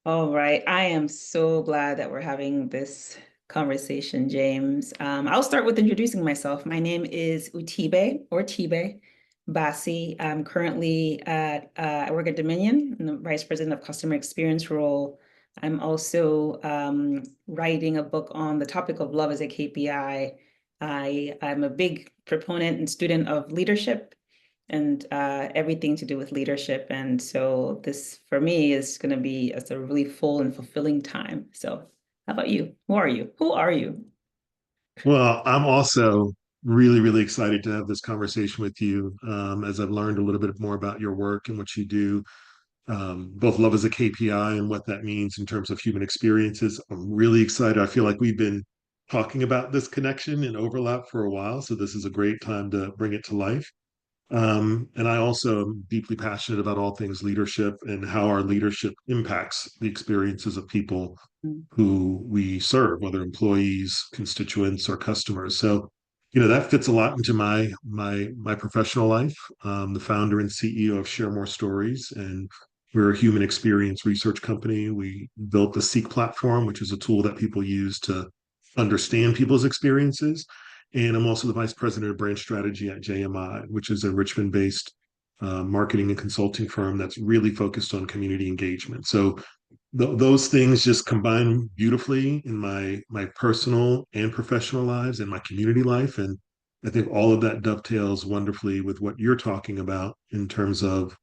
All right. I am so glad that we're having this conversation, James. I'll start with introducing myself. My name is Utibe or Tibe Bassi. I'm currently I work at Dominion, in the Vice President of Customer Experience role. I'm also writing a book on the topic of love as a KPI. I'm a big proponent and student of leadership and everything to do with leadership. And so this for me is going to be a really full and fulfilling time. So how about you? Who are you? Who are you? Well, I'm also really, really excited to have this conversation with you as I've learned a little bit more about your work and what you do. Both love as a KPI and what that means in terms of human experiences. I'm really excited. I feel like we've been talking about this connection and overlap for a while. So this is a great time to bring it to life. And I also am deeply passionate about all things leadership and how our leadership impacts the experiences of people Mm. who we serve, whether employees, constituents, or customers. So, that fits a lot into my professional life. The founder and CEO of Share More Stories, and we're a human experience research company. We built the Seek platform, which is a tool that people use to understand people's experiences. And I'm also the vice president of brand strategy at JMI, which is a Richmond based marketing and consulting firm that's really focused on community engagement. So those things just combine beautifully in my personal and professional lives and my community life. And I think all of that dovetails wonderfully with what you're talking about in terms of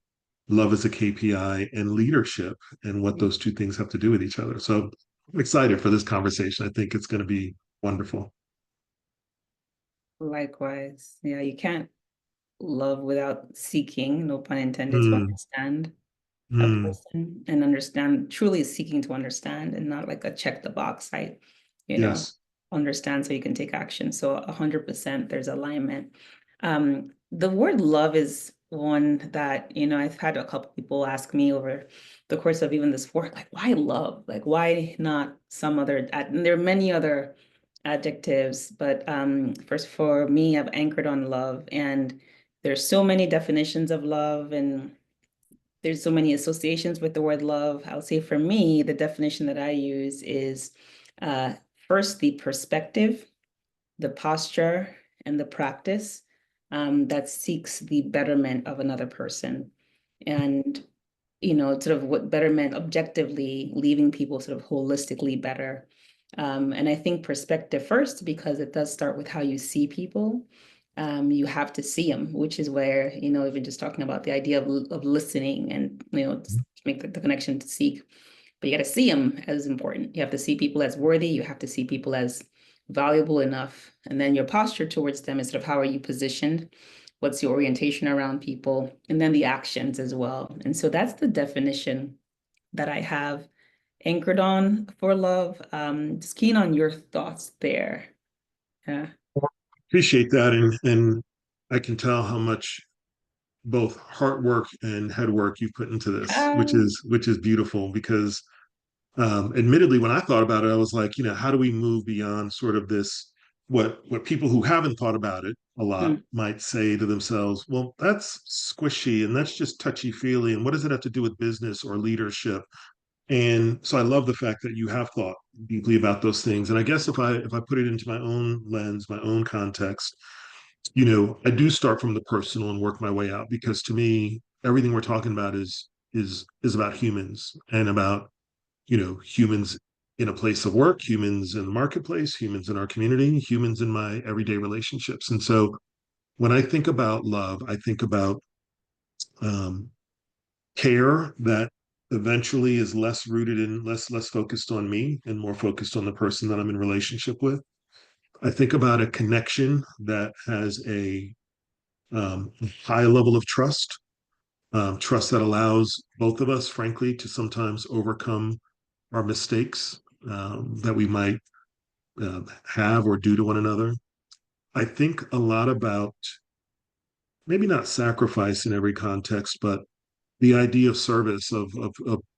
love as a KPI and leadership and what those two things have to do with each other. So I'm excited for this conversation. I think it's going to be wonderful. Likewise. Yeah, you can't love without seeking, no pun intended, to Mm, understand a mm, person and understand, truly seeking to understand and not like a check the box site, you know, yes. understand so you can take action. So 100% there's alignment. The word love is one that, I've had a couple people ask me over the course of even this work, like, why love? Like, why not some other, and there are many other adjectives, but first for me, I've anchored on love, and there's so many definitions of love, and there's so many associations with the word love. I'll say for me, the definition that I use is uh, first the perspective, the posture, and the practice that seeks the betterment of another person. And, sort of what betterment objectively, leaving people sort of holistically better. And I think perspective first, because it does start with how you see people. You have to see them, which is where, even just talking about the idea of listening and, to make the connection to seek. But you got to see them as important. You have to see people as worthy. You have to see people as valuable enough. And then your posture towards them is sort of how are you positioned? What's your orientation around people? And then the actions as well. And so that's the definition that I have anchored on for love. Just keen on your thoughts there. Yeah. Appreciate that. And I can tell how much both heart work and head work you put into this, Um, which is beautiful because admittedly, when I thought about it, I was like, how do we move beyond sort of this what people who haven't thought about it a lot mm, might say to themselves, well, that's squishy and that's just touchy feely. And what does it have to do with business or leadership? And so I love the fact that you have thought deeply about those things. And I guess if I put it into my own lens, my own context, I do start from the personal and work my way out because to me, everything we're talking about is about humans and about, humans in a place of work, humans in the marketplace, humans in our community, humans in my everyday relationships. And so when I think about love, I think about um, care that eventually is less rooted in less focused on me and more focused on the person that I'm in relationship with. I think about a connection that has a high level of trust, trust that allows both of us, frankly, to sometimes overcome our mistakes that we might have or do to one another. I think a lot about maybe not sacrifice in every context, but the idea of service, of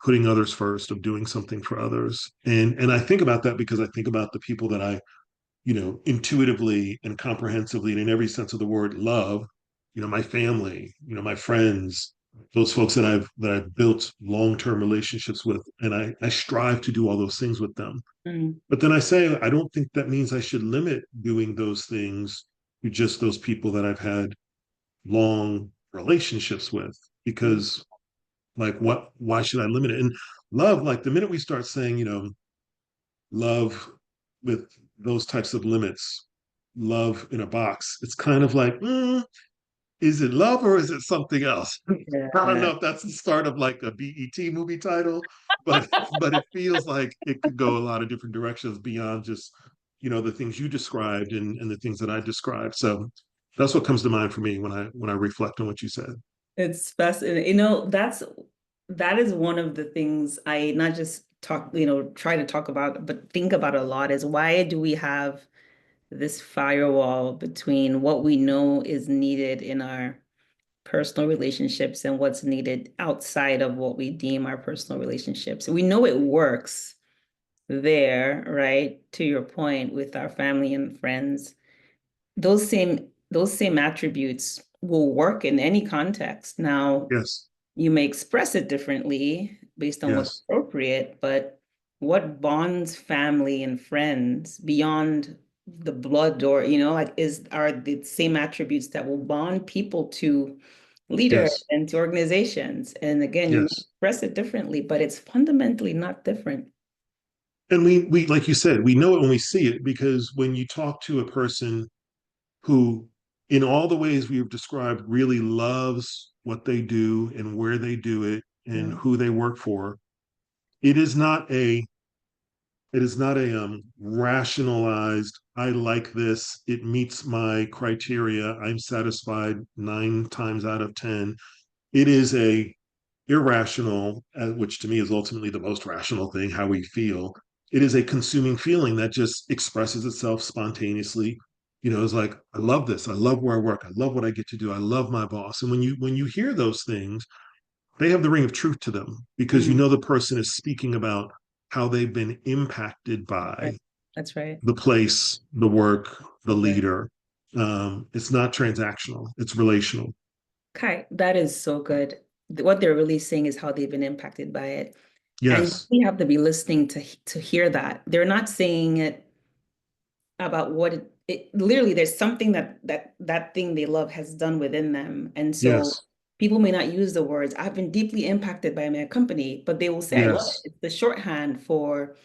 putting others first, of doing something for others. And I think about that because I think about the people that I, intuitively and comprehensively and in every sense of the word love, my family, my friends. those folks that I've built long-term relationships with, and I strive to do all those things with them. Mm, But then I say I don't think that means I should limit doing those things to just those people that I've had long relationships with, mm, because like what why should I limit it? And love, like the minute we start saying, love with those types of limits, love in a box, it's kind of like, is it love or is it something else? I don't yeah. know if that's the start of like a BET movie title, but it feels like it could go a lot of different directions beyond just, the things you described and the things that I described. So that's what comes to mind for me when I reflect on what you said. It's fascinating. That is one of the things I not just talk, try to talk about, but think about a lot is why do we have this firewall between what we know is needed in our personal relationships and what's needed outside of what we deem our personal relationships. We know it works there, right? To your point with our family and friends, those same attributes will work in any context. Now, Yes, you may express it differently based on what's yes, appropriate, but what bonds family and friends beyond the blood or, like are the same attributes that will bond people to leaders yes, and to organizations. And again, you may yes. express it differently, but it's fundamentally not different. And we like you said, we know it when we see it, because when you talk to a person who, in all the ways we've described, really loves what they do and where they do it and Yeah. who they work for, it is not a rationalized, I like this, it meets my criteria, I'm satisfied 9 times out of 10. It is a irrational, which to me is ultimately the most rational thing, how we feel. It is a consuming feeling that just expresses itself spontaneously. It's like, I love this. I love where I work. I love what I get to do. I love my boss. And when you hear those things, they have the ring of truth to them, because Mhm. the person is speaking about how they've been impacted Right. by That's right. the place, the work, the That's right. leader. It's not transactional, it's relational. Kai, that is so good. What they're really saying is how they've been impacted by it. And Yes, we have to be listening to hear that. They're not saying it about what literally there's something that thing they love has done within them. And so yes, people may not use the words, I've been deeply impacted by my company, but they will say, I love it. yes, It's the shorthand for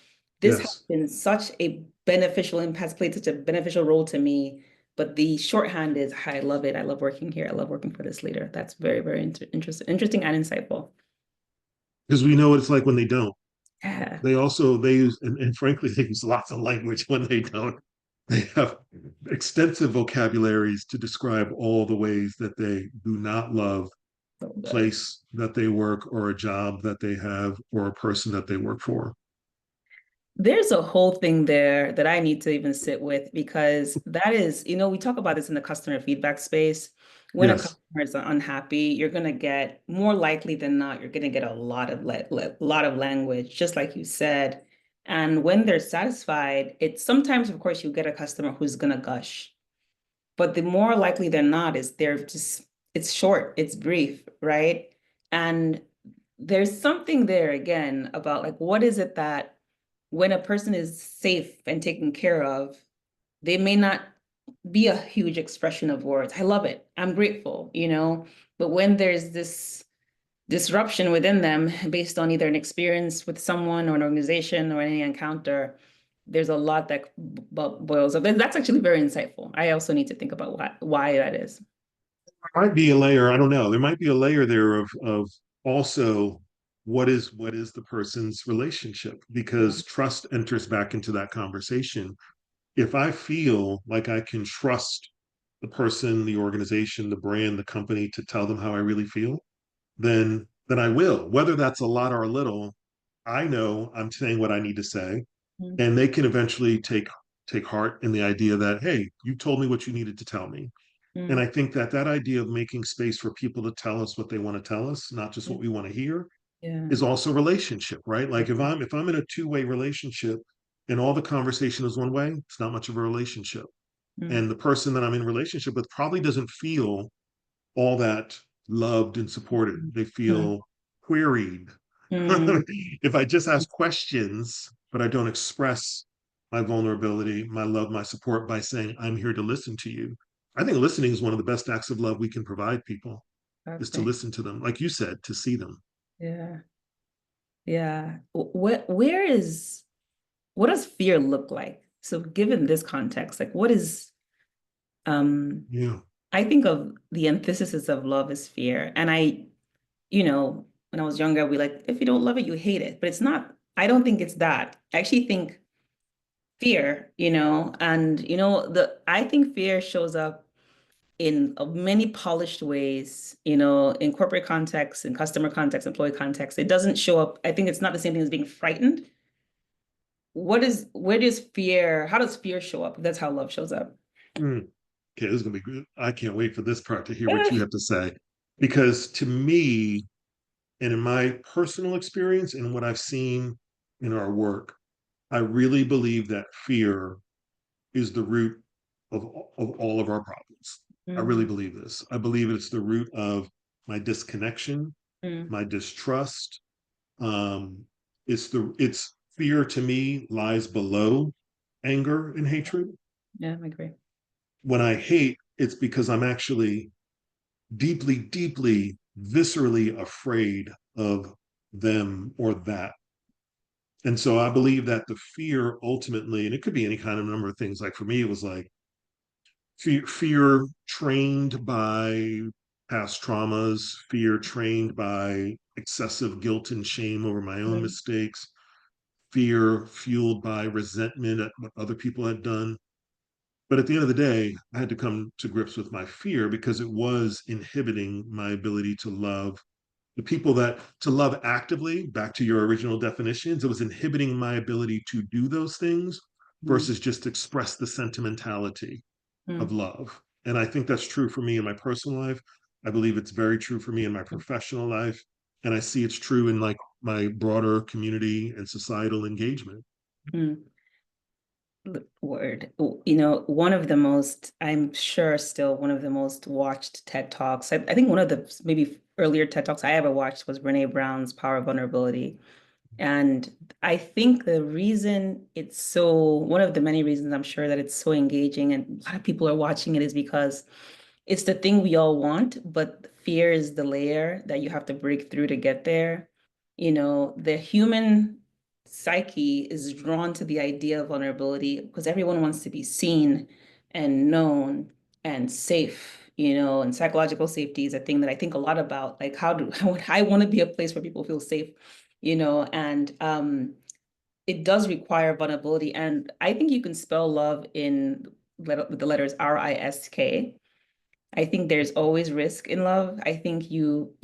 this has yes. been such a beneficial impact, has played such a beneficial role to me. But the shorthand is, I love it. I love working here. I love working for this leader. That's very, very interesting and insightful. Because we know what it's like when they don't. Yeah. They use, and frankly, they use lots of language when they don't. They have extensive vocabularies to describe all the ways that they do not love So a good. place that they work, or a job that they have, or a person that they work for. There's a whole thing there that I need to even sit with because that is, we talk about this in the customer feedback space. When a Yes, customer is unhappy, you're going to get more likely than not, you're going to get a lot of language, just like you said. And when they're satisfied, it's sometimes, of course, you get a customer who's going to gush, but the more likely than not is it's short, it's brief, right? And there's something there again about like, what is it that when a person is safe and taken care of, they may not be a huge expression of words. I love it. I'm grateful, but when there's this disruption within them based on either an experience with someone or an organization or any encounter, there's a lot that boils up. That's actually very insightful. I also need to think about why that is. there might be a layer. I don't know. There might be a layer there of also what is the person's relationship, Yeah. because trust enters back into that conversation. If I feel like I can trust the person, the organization, the brand, the company to tell them how I really feel, then I will. Whether that's a lot or a little, I know I'm saying what I need to say, Mm, and they can eventually take heart in the idea that, hey, you told me what you needed to tell me. And mm, I think that idea of making space for people to tell us what they want to tell us, not just what we want to hear, yeah. is also relationship, right? Yeah. Like if I'm in a two-way relationship and all the conversation is one way, it's not much of a relationship. Mm, And the person that I'm in relationship with probably doesn't feel all that loved and supported. They Mm, feel queried. mm, If I just ask questions, but I don't express my vulnerability, my love, my support by saying, I'm here to listen to you. I think listening is one of the best acts of love we can provide people, is to exactly. listen to them. Like you said, to see them. Yeah. Yeah. What does fear look like? So given this context, like what is um Yeah. I think of the antithesis of love is fear. And when I was younger, we like, if you don't love it, you hate it. But it's not, I don't think it's that. I actually think fear, and I think fear shows up in many polished ways, in corporate context, in customer context, employee context. It doesn't show up. I think it's not the same thing as being frightened. How does fear show up? That's how love shows up. Mm. Okay, this is gonna be good. I can't wait for this part to hear what you Eh, have to say. Because to me, and in my personal experience and what I've seen in our work, I really believe that fear is the root of all of our problems. I really mm, believe this. I believe it's the root of my disconnection, mm, my distrust. Um, it's fear to me lies below anger and hatred. yeah, I agree. When I hate, it's because I'm actually deeply, deeply, viscerally afraid of them or that. And so I believe that the fear ultimately, and it could be any kind of number of things. Like for me, it was like fear trained by past traumas, fear trained by excessive guilt and shame over my own Mm, mistakes, fear fueled by resentment at what other people had done. But at the end of the day, I had to come to grips with my fear because it was inhibiting my ability to love the people that to love actively, back to your original definitions. It was inhibiting my ability to do those things mm, versus just express the sentimentality of mm, love. And I think that's true for me in my personal life. I believe it's very true for me in my professional life. And I see it's true in like my broader community and societal engagement. mm. Word. One of the most, I'm sure still one of the most watched TED Talks. I think one of the maybe earlier TED Talks I ever watched was Brene Brown's Power of Vulnerability. And I think one of the many reasons I'm sure that it's so engaging and a lot of people are watching it is because it's the thing we all want, but fear is the layer that you have to break through to get there. The human psyche is drawn to the idea of vulnerability because everyone wants to be seen and known and safe, and psychological safety is a thing that I think a lot about. Like, I want to be a place where people feel safe, and it does require vulnerability. And I think you can spell love with the letters RISK. I think there's always risk in love. I think you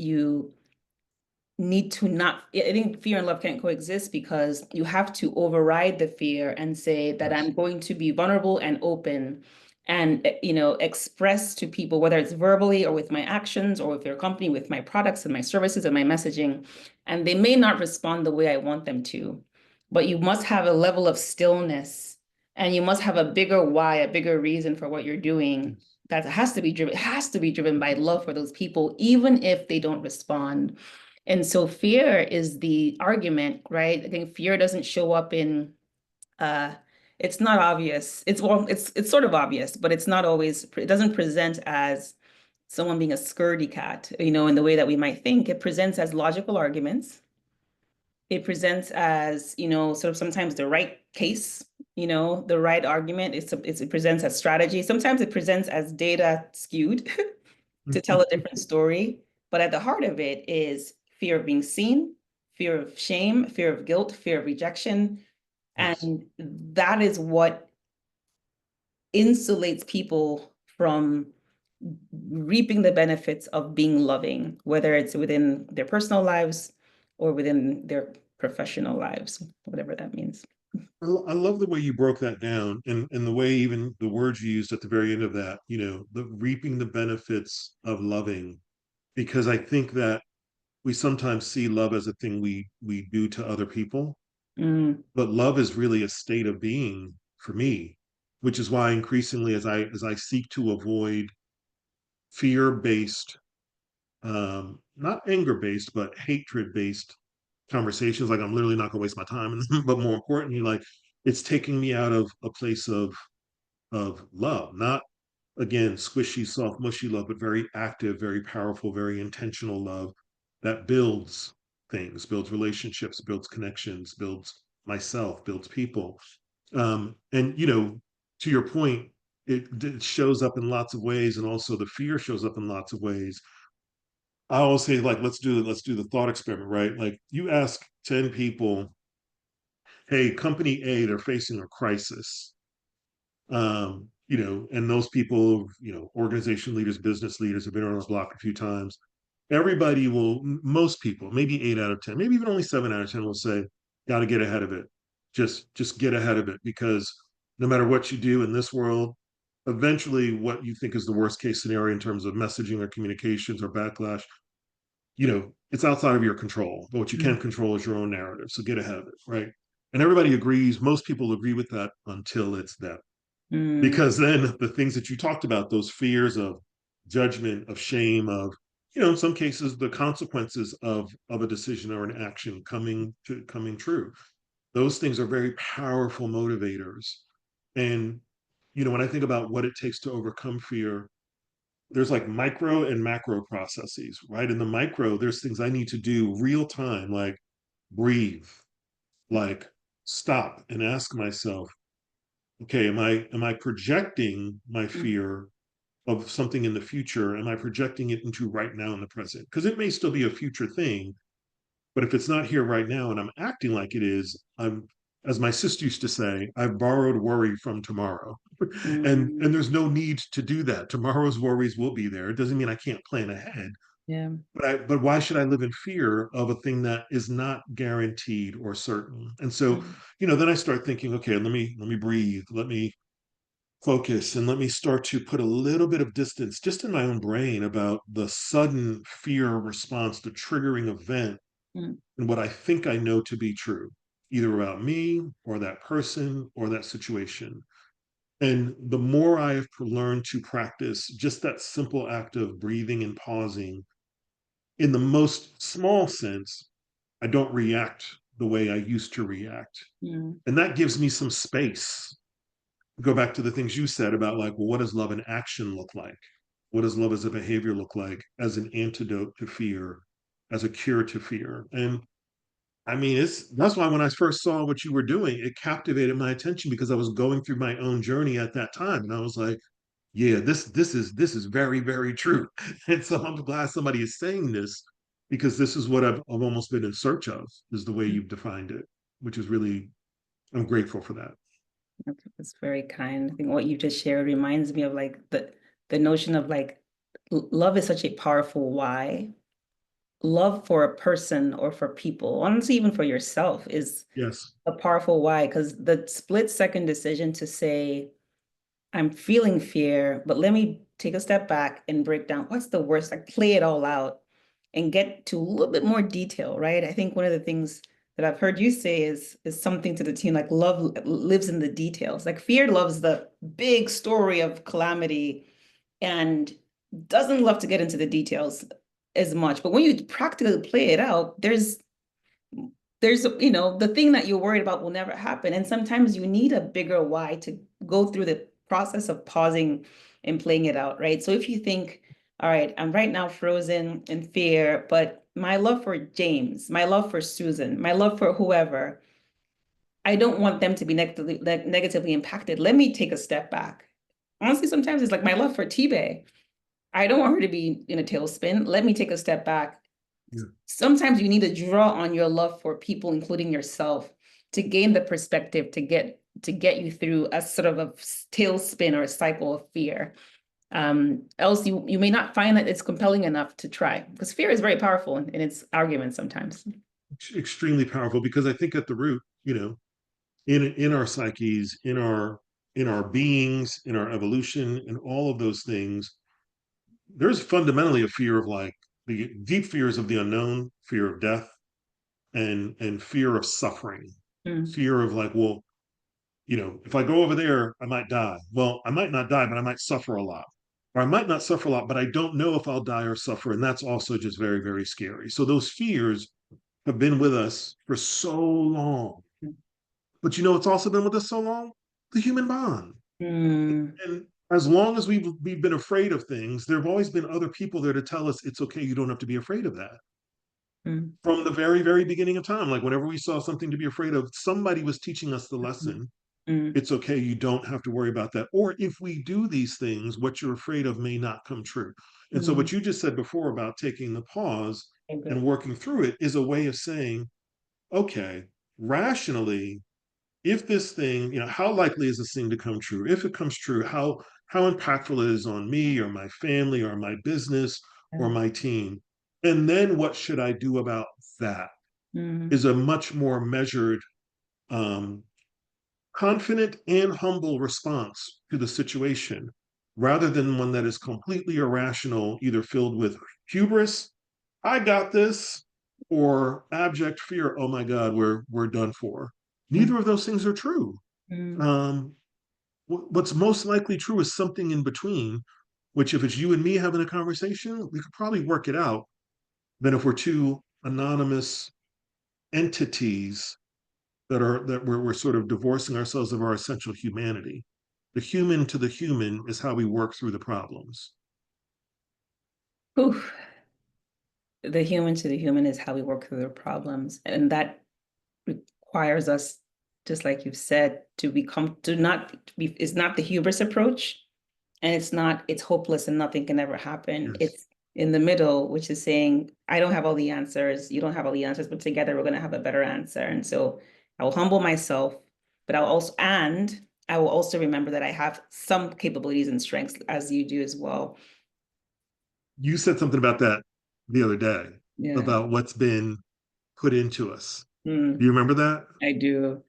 need to not, I think fear and love can't coexist because you have to override the fear and say that Yes. I'm going to be vulnerable and open and express to people, whether it's verbally or with my actions or with your company, with my products and my services and my messaging. And they may not respond the way I want them to, but you must have a level of stillness and you must have a bigger why, a bigger reason for what you're doing Yes. that has to be driven by love for those people, even if they don't respond. And so fear is the argument, right? I think fear doesn't show up in uh it's not obvious. It's sort of obvious, but it doesn't present as someone being a scaredy cat, in the way that we might think. It presents as logical arguments. It presents as, sort of sometimes the right case, the right argument. It presents as strategy. Sometimes it presents as data skewed to tell a different story. But at the heart of it is fear of being seen, fear of shame, fear of guilt, fear of rejection. Yes. And that is what insulates people from reaping the benefits of being loving, whether it's within their personal lives or within their professional lives, whatever that means. I love the way you broke that down and the way even the words you used at the very end of that, the reaping the benefits of loving, because I think that we sometimes see love as a thing we do to other people, Mm, but love is really a state of being for me, which is why increasingly as I seek to avoid fear-based not anger based, but hatred based conversations. Like I'm literally not gonna waste my time. But more importantly, like it's taking me out of a place of love, not again squishy, soft, mushy love, but very active, very powerful, very intentional love that builds things, builds relationships, builds connections, builds myself, builds people. And to your point, it shows up in lots of ways, and also the fear shows up in lots of ways. I always say, like, let's do the thought experiment, right? Like you ask 10 people, hey, company A, they're facing a crisis. And those people, organization leaders, business leaders have been on this block a few times. Everybody will, most people, maybe 8 out of 10, maybe even only 7 out of 10 will say, gotta get ahead of it. Just get ahead of it, because no matter what you do in this world, eventually what you think is the worst case scenario in terms of messaging or communications or backlash, it's outside of your control. But what you can Mm, control is your own narrative. So get ahead of it, right? And everybody agrees, most people agree with that until it's them. mm, Because then the things that you talked about, those fears of judgment, of shame, of, in some cases, the consequences of a decision or an action coming true. Those things are very powerful motivators. And, when I think about what it takes to overcome fear, there's like micro and macro processes, right? In the micro, there's things I need to do real time, like breathe, like stop and ask myself, okay, am I projecting my mm, fear of something in the future? Am I projecting it into right now in the present? Because it may still be a future thing, but if it's not here right now and I'm acting like it is, I'm, as my sister used to say, I've borrowed worry from tomorrow. And mm. there's no need to do that. Tomorrow's worries will be there. It doesn't mean I can't plan ahead. Yeah. But why should I live in fear of a thing that is not guaranteed or certain? And so, Mm, then I start thinking, okay, let me breathe, let me focus, and let me start to put a little bit of distance just in my own brain about the sudden fear response, the triggering event, mm, and what I think I know to be true, either about me or that person or that situation. And the more I have learned to practice just that simple act of breathing and pausing, in the most small sense, I don't react the way I used to react. mm, And that gives me some space. Go back to the things you said about, like, well, what does love in action look like? What does love as a behavior look like, as an antidote to fear, as a cure to fear? And I mean, that's why when I first saw what you were doing, it captivated my attention, because I was going through my own journey at that time. And I was like, yeah, this is very, very true. And so I'm glad somebody is saying this, because this is what I've almost been in search of, is the way mm. you've defined it, which is really, I'm grateful for that. That's very kind. I think what you just shared reminds me of like the notion of like love is such a powerful why. Love for a person or for people, honestly, even for yourself, is Yes. a powerful why, because the split second decision to say, I'm feeling fear, but let me take a step back and break down what's the worst, like play it all out and get to a little bit more detail, right? I think one of the things that I've heard you say is something to the tune like love lives in the details. Like fear loves the big story of calamity and doesn't love to get into the details as much. But when you practically play it out, there's the thing that you're worried about will never happen, and sometimes you need a bigger why to go through the process of pausing and playing it out, right? So if you think, all right, I'm right now frozen in fear, but my love for James, my love for Susan, my love for whoever, I don't want them to be negatively impacted. Let me take a step back. Honestly, sometimes it's like my love for Tibe. I don't want her to be in a tailspin. Let me take a step back. Yeah. Sometimes you need to draw on your love for people, including yourself, to gain the perspective to get you through a sort of a tailspin or a cycle of fear. Else you may not find that it's compelling enough to try, because fear is very powerful in its arguments sometimes. Extremely powerful, because I think at the root, in our psyches, in our beings, in our evolution, and all of those things, there's fundamentally a fear of, like, the deep fears of the unknown, fear of death, and fear of suffering, Mm, fear of, like, well, if I go over there, I might die. Well, I might not die, but I might suffer a lot. or I might not suffer a lot, but I don't know if I'll die or suffer. And that's also just very, very scary. So those fears have been with us for so long. But you know, it's also been with us so long, the human bond. Mm, And as long as we've been afraid of things, there have always been other people there to tell us it's okay. You don't have to be afraid of that. mm, From the very, very beginning of time, like whenever we saw something to be afraid of, somebody was teaching us the mm, lesson. mm, It's okay. You don't have to worry about that. Or if we do these things, what you're afraid of may not come true. And so, mm. what you just said before about taking the pause Okay. and working through it is a way of saying, okay, rationally, if this thing, how likely is this thing to come true? If it comes true, how impactful it is on me or my family or my business or Yeah. my team. And then what should I do about that Mm, is a much more measured, um, confident and humble response to the situation rather than one that is completely irrational, either filled with hubris, I got this, or abject fear, oh my God, we're done for. mm, Neither of those things are true. mm. Um, what's most likely true is something in between, which if it's you and me having a conversation, we could probably work it out than if we're two anonymous entities that we're sort of divorcing ourselves of our essential humanity. The human to the human is how we work through the problems. Oof. The human to the human is how we work through the problems. And that requires us, just like you've said, to become, to not be, it's not the hubris approach, and it's hopeless and nothing can ever happen. Yes. It's in the middle, which is saying, I don't have all the answers, you don't have all the answers, but together we're going to have a better answer. And so I will humble myself, but I will also remember that I have some capabilities and strengths as you do as well. You said something about that the other day Yeah. about what's been put into us. Do Mm, you remember that? I do.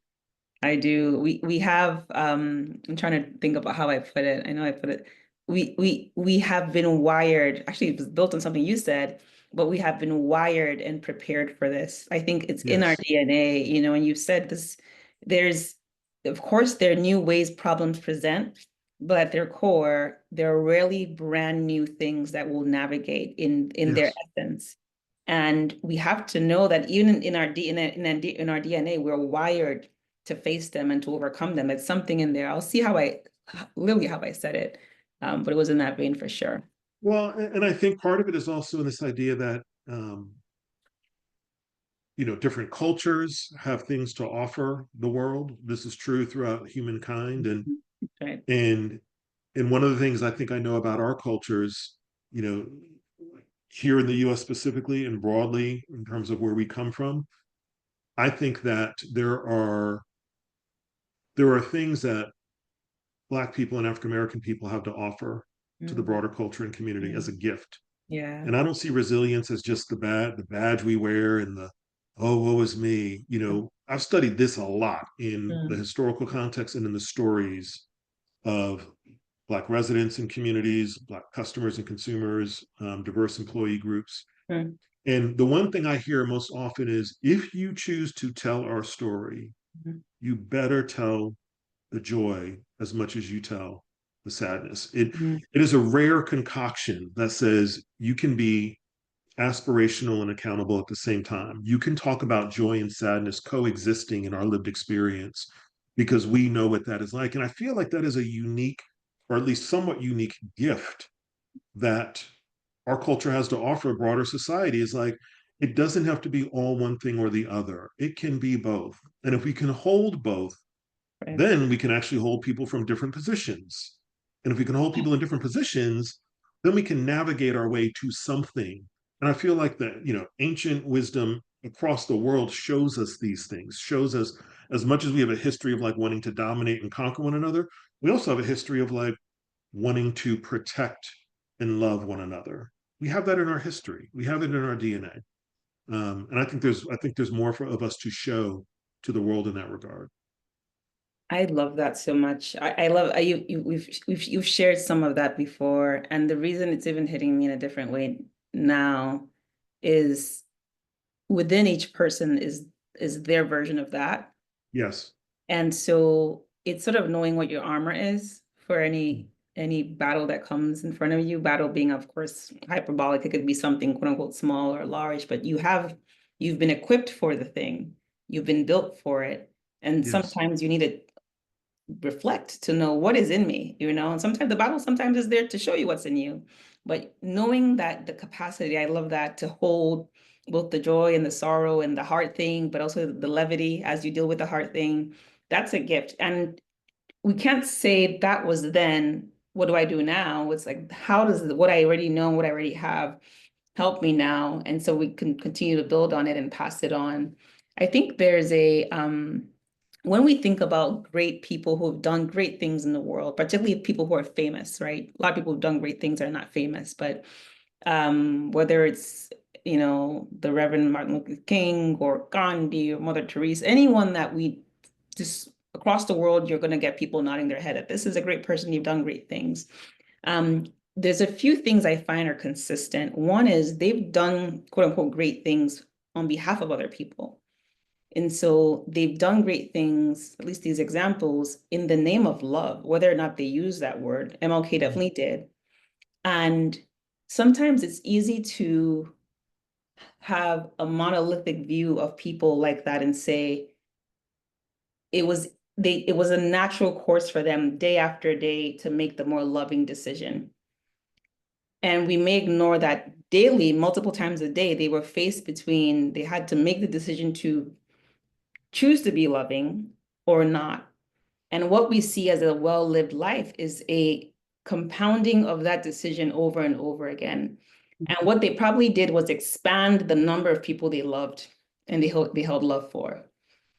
I do. We have I'm trying to think about how I put it. I know I put it. We have been wired, actually it was built on something you said, but we have been wired and prepared for this. I think it's in our Yes. DNA, and you said this, there's of course there are new ways problems present, but at their core, there are rarely brand new things that will navigate in their Yes. essence. And we have to know that even in our DNA, in our DNA, we're wired to face them and to overcome them. It's something in there. I'll see literally how I said it, but it was in that vein for sure. Well, and I think part of it is also in this idea that different cultures have things to offer the world. This is true throughout humankind, and Right. and and one of the things I think I know about our cultures, you know, here in the US specifically and broadly in terms of where we come from, I think that there are things that Black people and African American people have to offer to the Mm, broader culture and community as mm, a gift. yeah. And I don't see resilience as just the badge we wear and the oh woe is me. I've studied this a lot in the Mm, historical context and in the stories of Black residents and communities, Black customers and consumers, diverse employee groups. mm, And the one thing I hear most often is if you choose to tell our story, mm, you better tell the joy as much as you tell the sadness. It mm, it is a rare concoction that says you can be aspirational and accountable at the same time. You can talk about joy and sadness coexisting in our lived experience because we know what that is like. And I feel like that is a unique, or at least somewhat unique gift that our culture has to offer a broader society is like, it doesn't have to be all one thing or the other. It can be both. And if we can hold both, right. then we can actually hold people from different positions. And if we can hold people in different positions, then we can navigate our way to something. And I feel like that, ancient wisdom across the world shows us these things, shows us as much as we have a history of like wanting to dominate and conquer one another, we also have a history of like wanting to protect and love one another. We have that in our history. We have it in our DNA. And I think there's more of us to show to the world in that regard. I love that so much. I love you've shared some of that before, and the reason it's even hitting me in a different way now is within each person is their version of that. Yes. And so it's sort of knowing what your armor is for any. any battle that comes in front of you, battle being, of course, hyperbolic. It could be something quote unquote small or large, but you've been equipped for the thing. You've been built for it. And Yes. sometimes you need to reflect to know what is in me, and sometimes the battle sometimes is there to show you what's in you. But knowing that the capacity, I love that, to hold both the joy and the sorrow and the hard thing, but also the levity as you deal with the hard thing, that's a gift. And we can't say that was then, what do I do now? It's like, how does what I already know, what I already have, help me now? And so we can continue to build on it and pass it on. I think there's when we think about great people who have done great things in the world, particularly people who are famous, right? A lot of people who've done great things are not famous, but whether it's, the Reverend Martin Luther King or Gandhi or Mother Teresa, anyone that we just across the world, you're going to get people nodding their head at this is a great person, you've done great things. There's a few things I find are consistent. One is they've done quote unquote great things on behalf of other people. And so they've done great things, at least these examples, in the name of love, whether or not they use that word. MLK definitely did. And sometimes it's easy to have a monolithic view of people like that and say it was it was a natural course for them day after day to make the more loving decision. And we may ignore that daily, multiple times a day, they were faced between, they had to make the decision to choose to be loving or not. And what we see as a well-lived life is a compounding of that decision over and over again. And what they probably did was expand the number of people they loved and they held love for.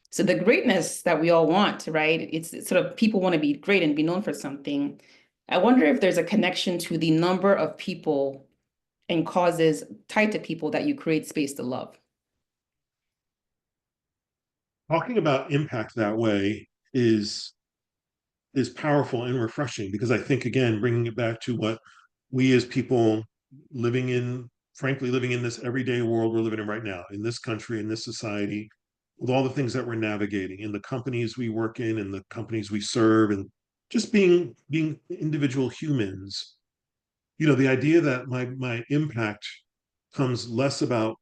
So the greatness that we all want, right? It's sort of people want to be great and be known for something. I wonder if there's a connection to the number of people and causes tied to people that you create space to love. Talking about impact that way is powerful and refreshing because I think again bringing it back to what we as people living in frankly living in this everyday world we're living in right now in this country in this society with all the things that we're navigating in the companies we work in the companies we serve and just being individual humans, the idea that my impact comes less about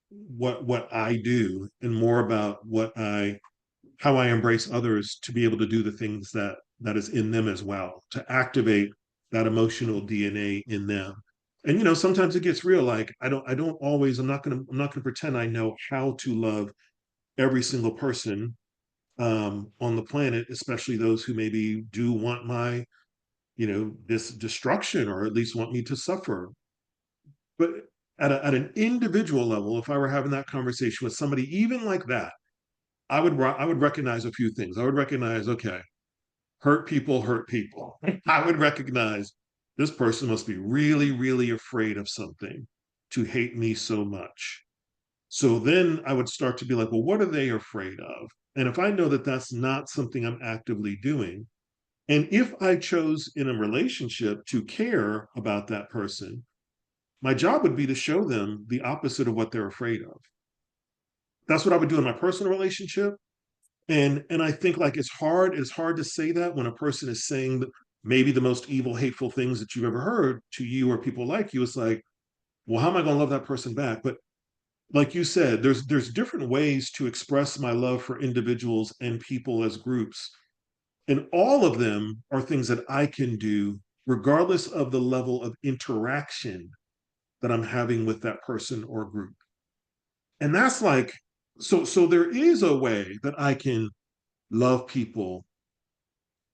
what I do and more about what I how I embrace others to be able to do the things that is in them as well, to activate that emotional DNA in them. And sometimes it gets real. Like I don't always. I'm not gonna pretend I know how to love every single person on the planet, especially those who maybe do want my this destruction or at least want me to suffer. But at an individual level, if I were having that conversation with somebody, even like that, I would recognize a few things. I would recognize, okay, hurt people hurt people. I would recognize this person must be really, really afraid of something to hate me so much. So then I would start to be like, well, what are they afraid of? And if I know that that's not something I'm actively doing, and if I chose in a relationship to care about that person, my job would be to show them the opposite of what they're afraid of. That's what I would do in my personal relationship. And I think like it's hard to say that when a person is saying maybe the most evil hateful things that you've ever heard to you or people like you. It's like, well, how am I going to love that person back? But like you said, there's different ways to express my love for individuals and people as groups, and all of them are things that I can do regardless of the level of interaction that I'm having with that person or group. And that's like, so there is a way that I can love people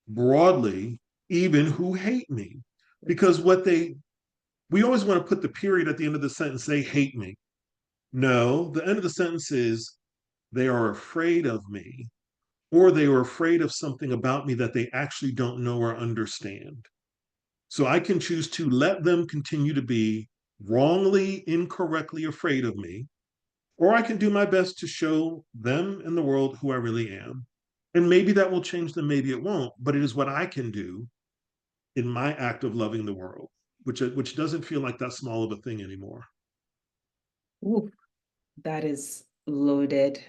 broadly, even who hate me. Because we always want to put the period at the end of the sentence, they hate me. No, the end of the sentence is they are afraid of me, or they are afraid of something about me that they actually don't know or understand. So I can choose to let them continue to be wrongly, incorrectly afraid of me, or I can do my best to show them and the world who I really am. And maybe that will change them, maybe it won't, but it is what I can do in my act of loving the world, which doesn't feel like that small of a thing anymore. Ooh, that is loaded.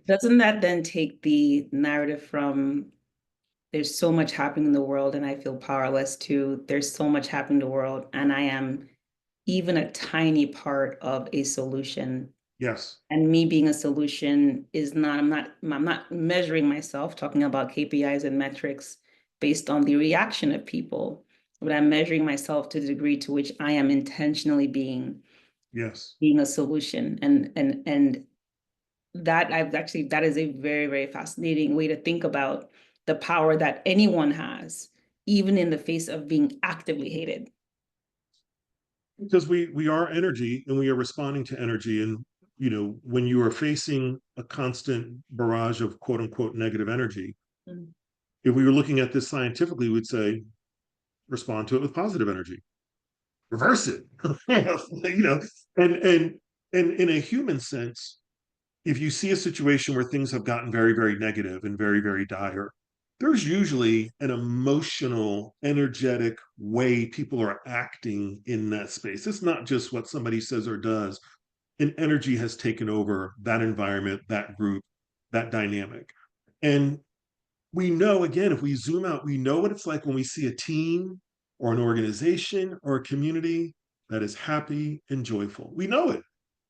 Doesn't that then take the narrative from there's so much happening in the world and I feel powerless too. There's so much happening in the world and I am even a tiny part of a solution. Yes. And me being a solution is not, I'm not measuring myself, talking about KPIs and metrics based on the reaction of people, but I'm measuring myself to the degree to which I am intentionally Yes. being a solution. And that I've actually, that is a very, very fascinating way to think about the power that anyone has, even in the face of being actively hated. Because we are energy and we are responding to energy. And when you are facing a constant barrage of quote unquote negative energy, Mm. if we were looking at this scientifically, we'd say respond to it with positive energy, reverse it. you know, and in a human sense, if you see a situation where things have gotten very, very negative and very, very dire, there's usually an emotional, energetic way people are acting in that space. It's not just what somebody says or does. An energy has taken over that environment, that group, that dynamic. And we know, again, if we zoom out, we know what it's like when we see a team or an organization or a community that is happy and joyful. We know it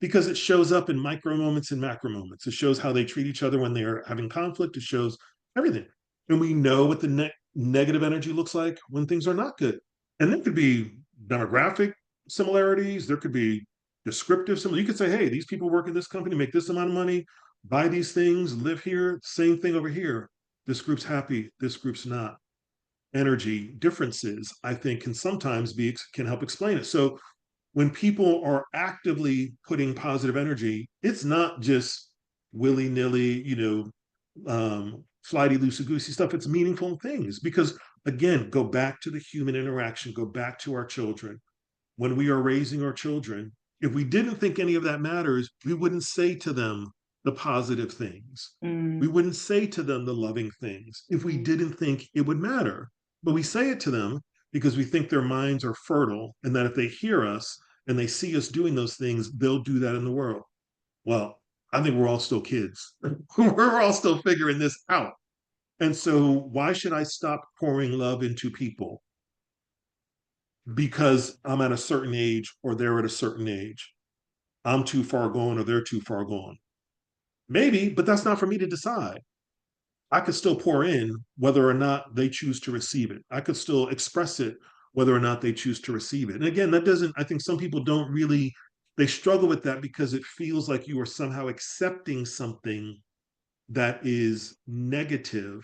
because it shows up in micro moments and macro moments. It shows how they treat each other when they're having conflict. It shows everything. And we know what the negative energy looks like when things are not good. And there could be demographic similarities, there could be descriptive similarities. You could say, hey, these people work in this company, make this amount of money, buy these things, live here, same thing over here. This group's happy, this group's not. Energy differences, I think, can sometimes can help explain it. So when people are actively putting positive energy, it's not just willy-nilly, flighty, loosey goosey stuff. It's meaningful things because, again, go back to the human interaction, go back to our children. When we are raising our children, if we didn't think any of that matters, we wouldn't say to them the positive things. We Mm. wouldn't say to them the loving things if we didn't think it would matter. But we say it to them because we think their minds are fertile and that if they hear us and they see us doing those things, they'll do that in the world. Well, I think we're all still kids. We're all still figuring this out. And so, why should I stop pouring love into people because I'm at a certain age or they're at a certain age? I'm too far gone or they're too far gone. Maybe, but that's not for me to decide. I could still pour in whether or not they choose to receive it. I could still express it whether or not they choose to receive it. And again, that doesn't, I think some people don't really, they struggle with that because it feels like you are somehow accepting something that is negative,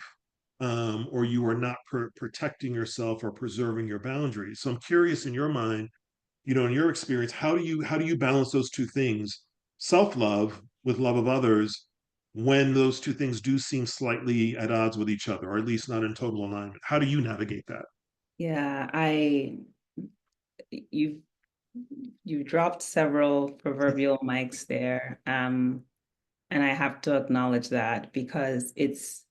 or you are not protecting yourself or preserving your boundaries. So I'm curious in your mind, in your experience, how do you balance those two things, self-love with love of others, when those two things do seem slightly at odds with each other, or at least not in total alignment? How do you navigate that? Yeah, you've you've dropped several proverbial mics there. And I have to acknowledge that because it's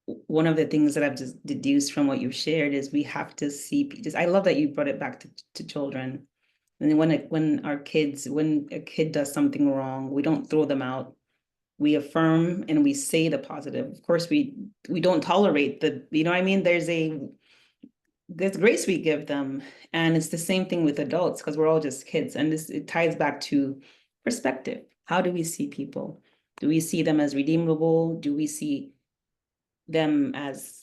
one of the things that I've just deduced from what you've shared is we have to see just I love that you brought it back to children. And when a kid does something wrong, we don't throw them out. We affirm and we say the positive. Of course, we don't tolerate you know what I mean? There's grace we give them. And it's the same thing with adults because we're all just kids. And it ties back to perspective. How do we see people? Do we see them as redeemable? Do we see them as,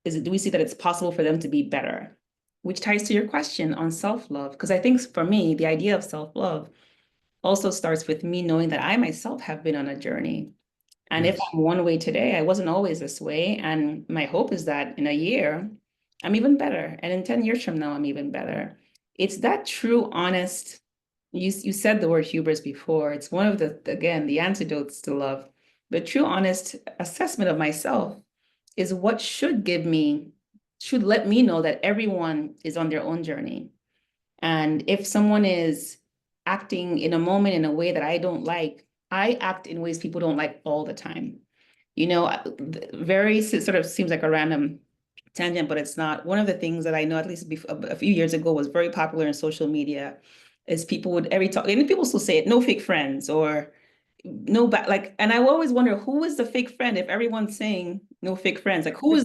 do we see that it's possible for them to be better? Which ties to your question on self-love. Because I think for me, the idea of self-love also starts with me knowing that I myself have been on a journey. And if Yes. I'm one way today, I wasn't always this way. And my hope is that in a year, I'm even better. And in 10 years from now, I'm even better. It's that true, honest, you said the word hubris before. It's one of again, the antidotes to love. The true, honest assessment of myself is what should let me know that everyone is on their own journey. And if someone is acting in a moment in a way that I don't like, I act in ways people don't like all the time. You know, very sort of seems like a random tangent, but it's not. One of the things that I know, at least a few years ago, was very popular in social media is people would every talk, and people still say it, no fake friends, or no back like, and I always wonder who is the fake friend if everyone's saying no fake friends. Like who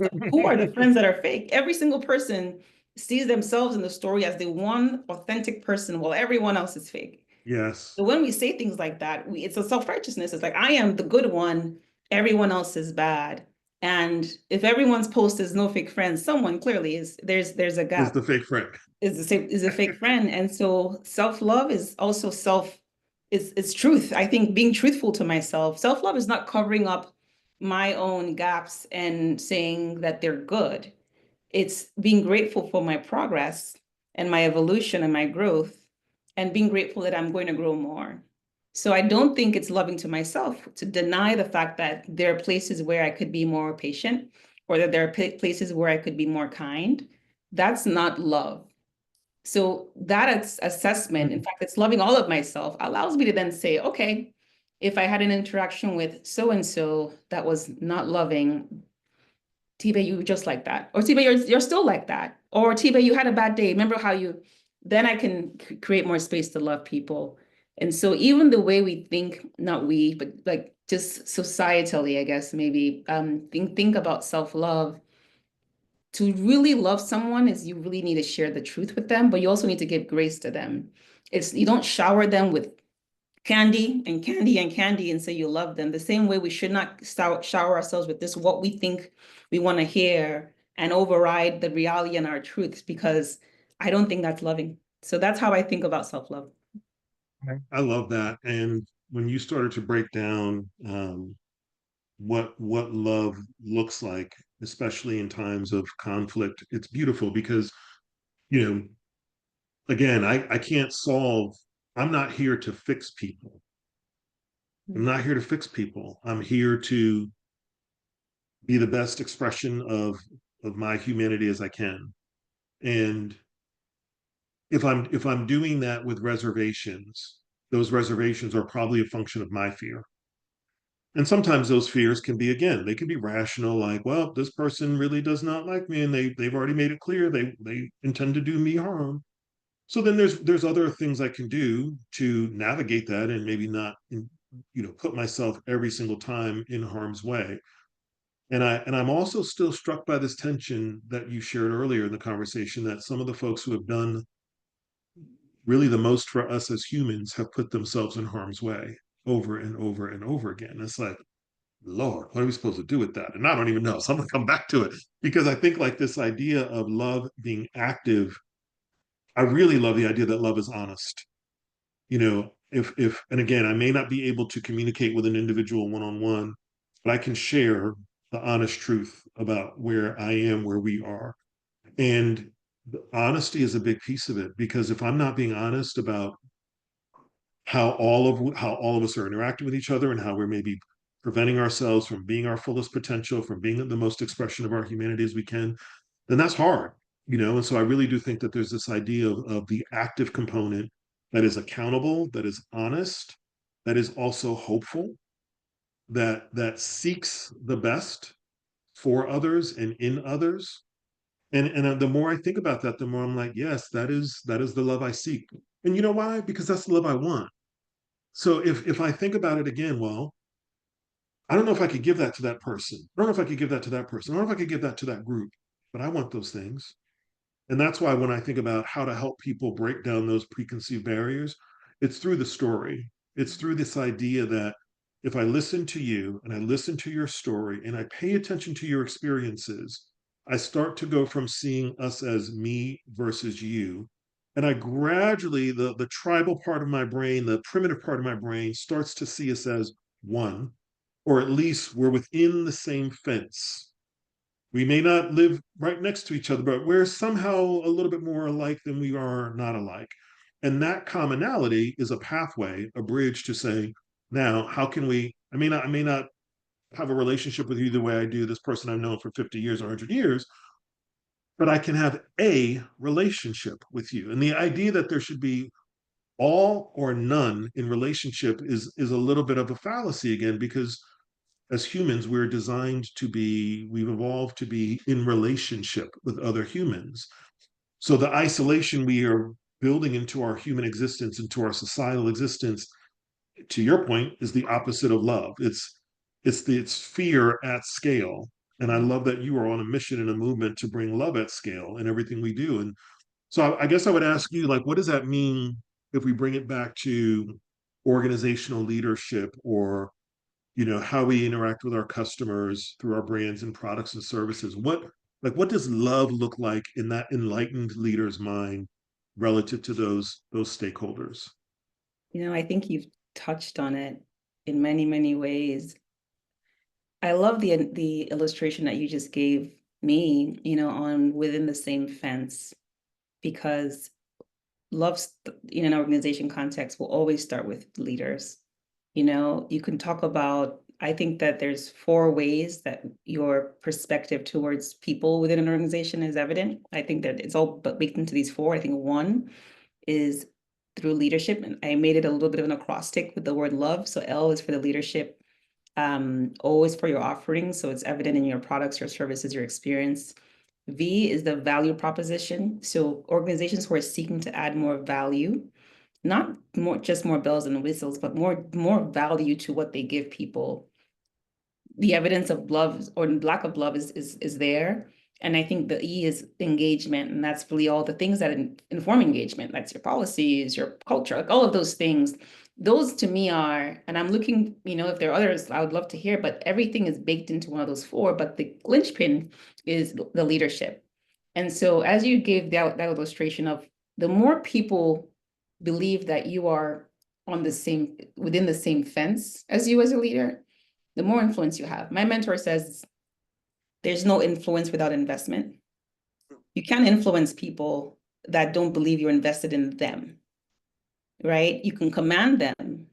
are the friends that are fake? Every single person sees themselves in the story as the one authentic person while everyone else is fake. Yes. So when we say things like that, it's a self-righteousness. It's like I am the good one, everyone else is bad. And if everyone's post is no fake friends, someone clearly is there's a Is gap, the fake friend. is a fake friend. And so self-love is also it's truth. I think being truthful to myself. Self-love is not covering up my own gaps and saying that they're good. It's being grateful for my progress and my evolution and my growth, and being grateful that I'm going to grow more. So I don't think it's loving to myself to deny the fact that there are places where I could be more patient, or that there are places where I could be more kind. That's not love. So that assessment, in fact, it's loving all of myself, allows me to then say, okay, if I had an interaction with so and so that was not loving, Tibe, you were just like that. Or Tibe, you're still like that. Or Tibe, you had a bad day. Remember how you, then I can create more space to love people. And so even the way we think, not we, but like just societally, I guess maybe think about self-love. To really love someone is you really need to share the truth with them, but you also need to give grace to them. It's you don't shower them with candy and candy and candy and say you love them. The same way we should not shower ourselves with this, what we think we want to hear, and override the reality and our truths, because I don't think that's loving. So that's how I think about self-love. I love that. And when you started to break down what love looks like, especially in times of conflict, it's beautiful because, you know, again, I can't solve, I'm not here to fix people. I'm not here to fix people. I'm here to be the best expression of my humanity as I can. And if I'm doing that with reservations, those reservations are probably a function of my fear. And sometimes those fears can be, again, they can be rational, like, well, this person really does not like me, and they've already made it clear they intend to do me harm. So then there's other things I can do to navigate that and maybe not, put myself every single time in harm's way. And I'm also still struck by this tension that you shared earlier in the conversation, that some of the folks who have done really the most for us as humans have put themselves in harm's way over and over and over again. It's like, Lord, what are we supposed to do with that? And I don't even know. So I'm gonna come back to it, because I think like this idea of love being active, I really love the idea that love is honest. If and again, I may not be able to communicate with an individual one on one, but I can share the honest truth about where I am, where we are. And the honesty is a big piece of it, because if I'm not being honest about how all of us are interacting with each other, and how we're maybe preventing ourselves from being our fullest potential, from being the most expression of our humanity as we can, then that's hard. And so I really do think that there's this idea of the active component that is accountable, that is honest, that is also hopeful, that seeks the best for others and in others. And the more I think about that, the more I'm like, yes, that is the love I seek. And you know why? Because that's the love I want. So if I think about it again, well, I don't know if I could give that to that person. I don't know if I could give that to that person. I don't know if I could give that to that group, but I want those things. And that's why when I think about how to help people break down those preconceived barriers, it's through the story. It's through this idea that if I listen to you and I listen to your story and I pay attention to your experiences, I start to go from seeing us as me versus you. And I gradually, the tribal part of my brain, the primitive part of my brain starts to see us as one, or at least we're within the same fence. We may not live right next to each other, but we're somehow a little bit more alike than we are not alike. And that commonality is a pathway, a bridge to say, now, how can we? I may not have a relationship with you the way I do this person I've known for 50 years or 100 years, but I can have a relationship with you. And the idea that there should be all or none in relationship is a little bit of a fallacy again, because as humans, we've evolved to be in relationship with other humans. So the isolation we are building into our human existence, into our societal existence, to your point, is the opposite of love. It's fear at scale. And I love that you are on a mission and a movement to bring love at scale in everything we do. And so I guess I would ask you, like, what does that mean if we bring it back to organizational leadership, or how we interact with our customers through our brands and products and services? What does love look like in that enlightened leader's mind relative to those stakeholders? I think you've touched on it in many, many ways. I love the illustration that you just gave me, on within the same fence, because love in an organization context will always start with leaders. You can talk about, I think that there's four ways that your perspective towards people within an organization is evident. I think that it's all but baked into these four. I think one is through leadership. And I made it a little bit of an acrostic with the word love. So L is for the leadership. O is for your offerings. So it's evident in your products, your services, your experience. V is the value proposition. So organizations who are seeking to add more value, not more just more bells and whistles, but more value to what they give people. The evidence of love or lack of love is there. And I think the E is engagement, and that's really all the things that inform engagement. That's your policies, your culture, like all of those things. Those to me are, and I'm looking, if there are others, I would love to hear, but everything is baked into one of those four. But the linchpin is the leadership. And so as you gave that illustration of, the more people believe that you are within the same fence as you as a leader, the more influence you have. My mentor says there's no influence without investment. You can't influence people that don't believe you're invested in them, right? You can command them,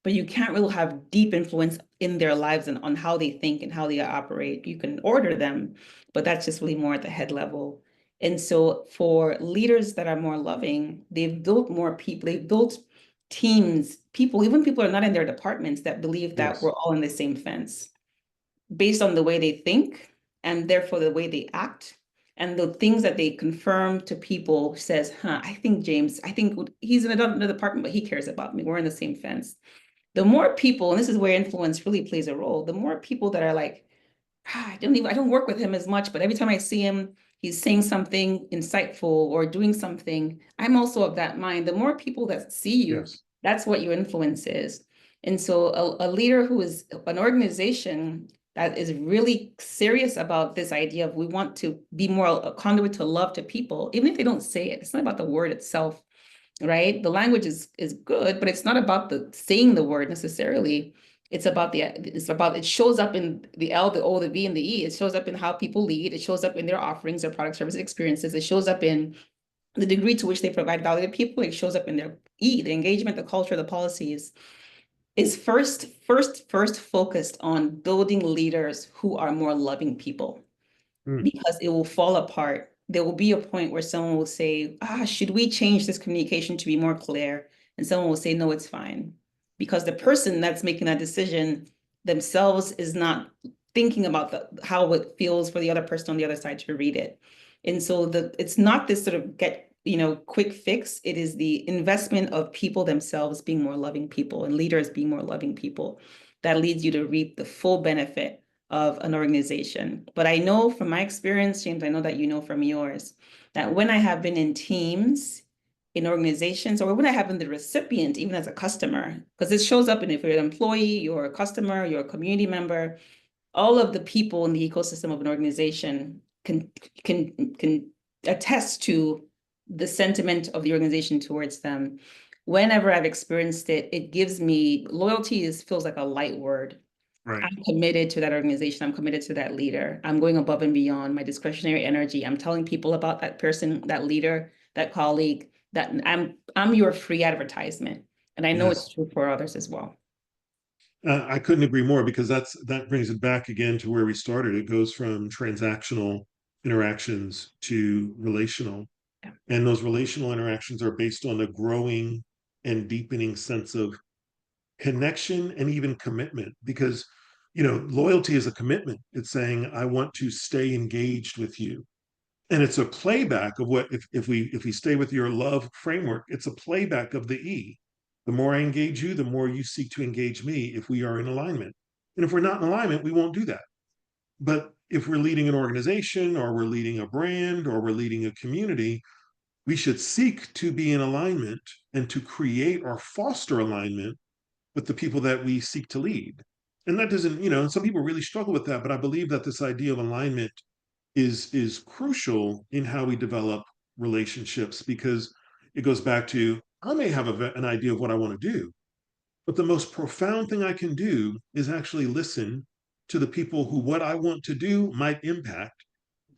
but you can't really have deep influence in their lives and on how they think and how they operate. You can order them, but that's just really more at the head level. And so for leaders that are more loving, they've built more people, they've built teams, people, even people who are not in their departments, that believe that Yes. we're all in the same fence based on the way they think, and therefore the way they act, and the things that they confirm to people says, I think James, I think he's in another department, but he cares about me. We're in the same fence. The more people, and this is where influence really plays a role, the more people that are like, I don't work with him as much, but every time I see him, he's saying something insightful or doing something. I'm also of that mind. The more people that see you, Yes. that's what your influence is. And so a leader who is an organization that is really serious about this idea of, we want to be more a conduit to love to people, even if they don't say it. It's not about the word itself, right? The language is good, but it's not about the saying the word necessarily. It shows up in the L, the O, the V, and the E. It shows up in how people lead. It shows up in their offerings, their product, service, experiences. It shows up in the degree to which they provide value to people. It shows up in their E, the engagement, the culture, the policies. Is first focused on building leaders who are more loving people, Mm. because it will fall apart. There will be a point where someone will say, should we change this communication to be more clear? And someone will say, no, it's fine. Because the person that's making that decision themselves is not thinking about how it feels for the other person on the other side to read it. And so it's not this sort of quick fix. It is the investment of people themselves being more loving people and leaders being more loving people that leads you to reap the full benefit of an organization. But I know from my experience, James, I know that you know from yours, that when I have been in teams, in organizations, or when I have been the recipient, even as a customer, because it shows up in, if you're an employee, you're a customer, you're a community member, all of the people in the ecosystem of an organization can attest to the sentiment of the organization towards them. Whenever I've experienced it, it gives me loyalty feels like a light word. Right. I'm committed to that organization. I'm committed to that leader. I'm going above and beyond my discretionary energy. I'm telling people about that person, that leader, that colleague, that I'm your free advertisement. And I know it's Yes. true for others as well. I couldn't agree more, because that brings it back again to where we started. It goes from transactional interactions to relational, Yeah. and those relational interactions are based on a growing and deepening sense of connection and even commitment. Because loyalty is a commitment. It's saying, I want to stay engaged with you. And it's a playback of what, if we stay with your love framework, it's a playback of the E. The more I engage you, the more you seek to engage me if we are in alignment. And if we're not in alignment, we won't do that. But if we're leading an organization or we're leading a brand or we're leading a community, we should seek to be in alignment and to create or foster alignment with the people that we seek to lead. And that doesn't, and some people really struggle with that, but I believe that this idea of alignment is crucial in how we develop relationships because it goes back to I may have an idea of what I want to do, but the most profound thing I can do is actually listen to the people who what I want to do might impact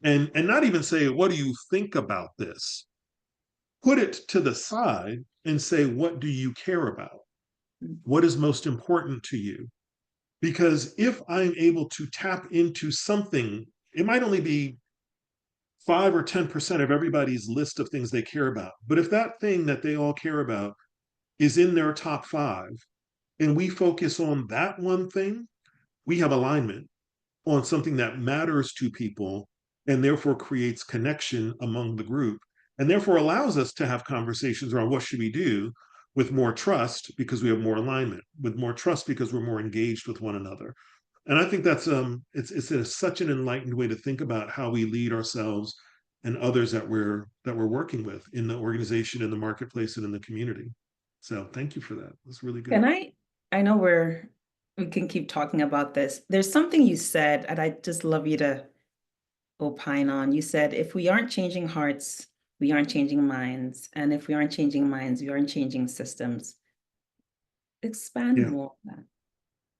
and not even say, what do you think about this? Put it to the side and say, what do you care about? What is most important to you? Because if I'm able to tap into something, it might only be 5 or 10% of everybody's list of things they care about. But if that thing that they all care about is in their top five, and we focus on that one thing, we have alignment on something that matters to people and therefore creates connection among the group and therefore allows us to have conversations around what should we do with more trust because we have more alignment, with more trust because we're more engaged with one another. And I think that's such an enlightened way to think about how we lead ourselves and others that we're working with in the organization, in the marketplace, and in the community. So thank you for that. That's really good. And I know we can keep talking about this. There's something you said, and I just love you to opine on. You said, if we aren't changing hearts, we aren't changing minds. And if we aren't changing minds, we aren't changing systems. Expand Yeah. more on that.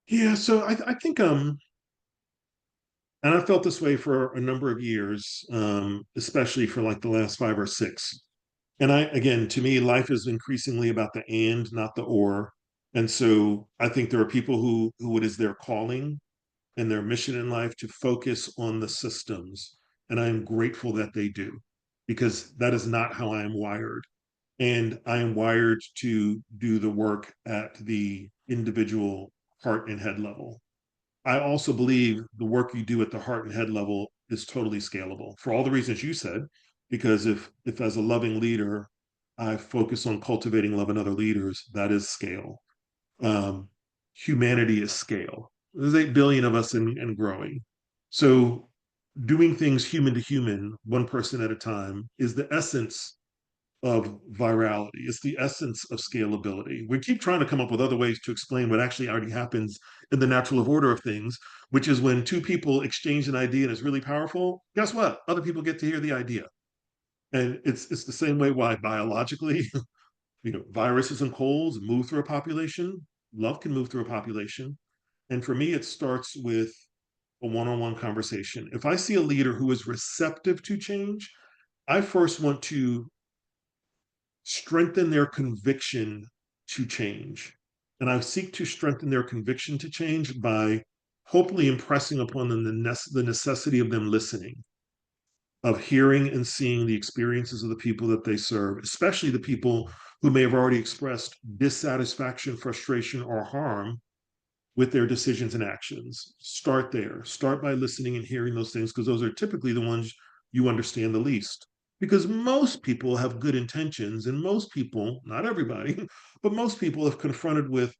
Yeah. So I think and I felt this way for a number of years, especially for like the last 5 or 6. And again, to me, life is increasingly about the and, not the or. And so I think there are people who it is their calling and their mission in life to focus on the systems. And I am grateful that they do, because that is not how I am wired. And I am wired to do the work at the individual heart and head level. I also believe the work you do at the heart and head level is totally scalable for all the reasons you said. Because if as a loving leader, I focus on cultivating love in other leaders, that is scale. Um, Humanity is scale. There's 8 billion of us and growing. So doing things human to human, one person at a time, is the essence of virality. It's the essence of scalability. We keep trying to come up with other ways to explain what actually already happens in the natural order of things, which is when two people exchange an idea and it's really powerful. Guess what? Other people get to hear the idea. And it's the same way why biologically, viruses and colds move through a population. Love can move through a population. And for me, it starts with a one-on-one conversation. If I see a leader who is receptive to change, I first want to strengthen their conviction to change. And I seek to strengthen their conviction to change by hopefully impressing upon them the necessity of them listening, of hearing and seeing the experiences of the people that they serve, especially the people who may have already expressed dissatisfaction, frustration, or harm with their decisions and actions. Start there. Start by listening and hearing those things because those are typically the ones you understand the least. Because most people have good intentions, and most people, not everybody, but most people, if confronted with,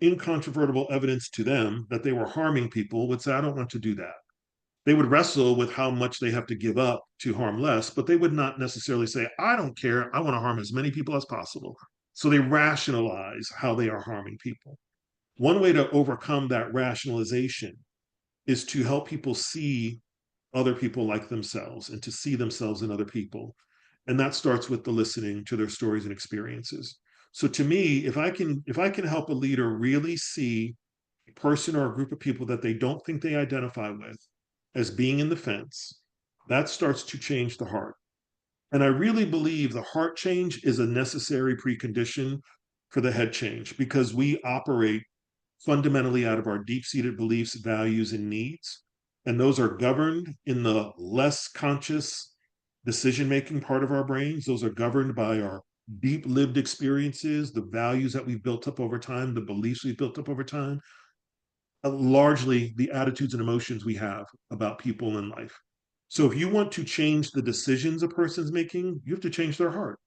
incontrovertible evidence to them that they were harming people, would say, I don't want to do that. They would wrestle with how much they have to give up to harm less, but they would not necessarily say, I don't care. I want to harm as many people as possible. So they rationalize how they are harming people. One way to overcome that rationalization is to help people see other people like themselves and to see themselves in other people. And that starts with the listening to their stories and experiences. So to me, if I can help a leader really see a person or a group of people that they don't think they identify with as being in the fence, that starts to change the heart. And I really believe the heart change is a necessary precondition for the head change because we operate fundamentally out of our deep seated beliefs, values, and needs. And those are governed in the less conscious decision making part of our brains. Those are governed by our deep lived experiences, the values that we've built up over time, the beliefs we've built up over time, largely the attitudes and emotions we have about people in life. So if you want to change the decisions a person's making, you have to change their heart.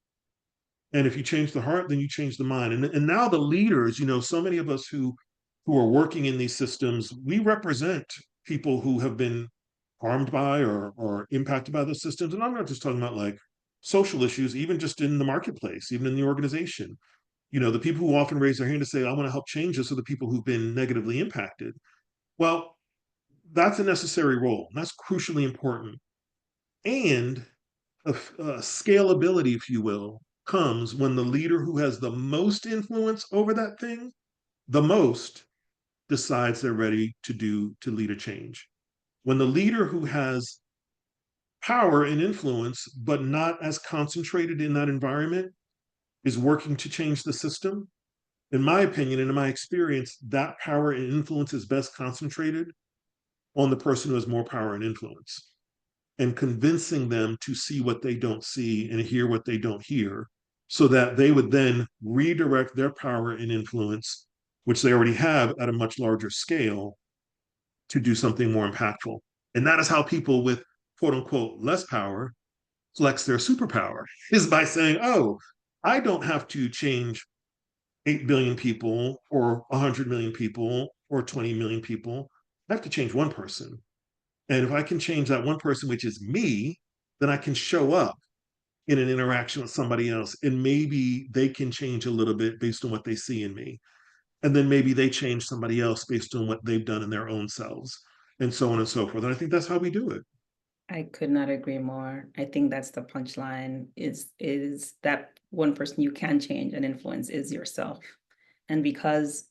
And if you change the heart, then you change the mind. And now the leaders, so many of us who are working in these systems, we represent people who have been harmed by or impacted by those systems. And I'm not just talking about like social issues, even just in the marketplace, even in the organization. The people who often raise their hand to say, I want to help change this are the people who've been negatively impacted. Well, that's a necessary role. That's crucially important. And scalability, if you will, comes when the leader who has the most influence over that thing, the most, decides they're ready to lead a change. When the leader who has power and influence, but not as concentrated in that environment, is working to change the system, in my opinion and in my experience, that power and influence is best concentrated on the person who has more power and influence and convincing them to see what they don't see and hear what they don't hear so that they would then redirect their power and influence, which they already have at a much larger scale, to do something more impactful. And that is how people with quote unquote less power flex their superpower, is by saying, oh, I don't have to change 8 billion people or 100 million people or 20 million people. I have to change one person. And if I can change that one person, which is me, then I can show up in an interaction with somebody else. And maybe they can change a little bit based on what they see in me. And then maybe they change somebody else based on what they've done in their own selves, and so on and so forth. And I think that's how we do it. I could not agree more. I think that's the punchline is that one person you can change and influence is yourself. And because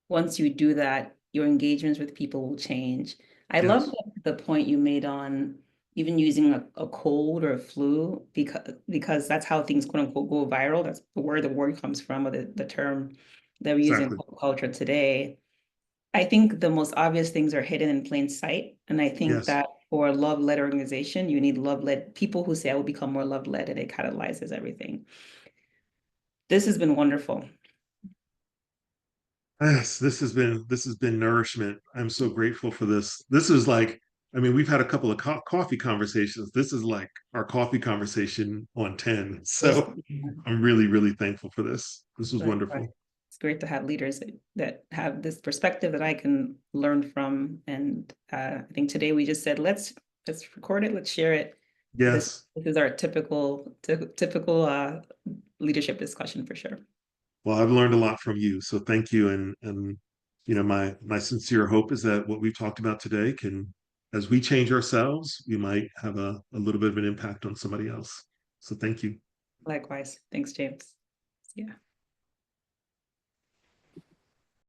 once you do that, your engagements with people will change. I love Yes, the point you made on even using a cold or a flu because that's how things quote unquote go viral. That's where the word comes from, or the term that we use in exactly. pop culture today. I think the most obvious things are hidden in plain sight. And I think Yes. that for a love-led organization, you need love-led people who say, I will become more love-led, and it catalyzes everything. This has been wonderful. Yes, this has been nourishment. I'm so grateful for this. This is like, I mean, we've had a couple of coffee conversations. This is like our coffee conversation on 10. Yes. So I'm really, really thankful for this. This was Likewise. wonderful. It's great to have leaders that have this perspective that I can learn from. And I think today we just said, let's record it, let's share it. Yes. This is our typical leadership discussion for sure. Well, I've learned a lot from you. So thank you. And my sincere hope is that what we've talked about today can, as we change ourselves, we might have a little bit of an impact on somebody else. So thank you. Likewise. Thanks, James. Yeah.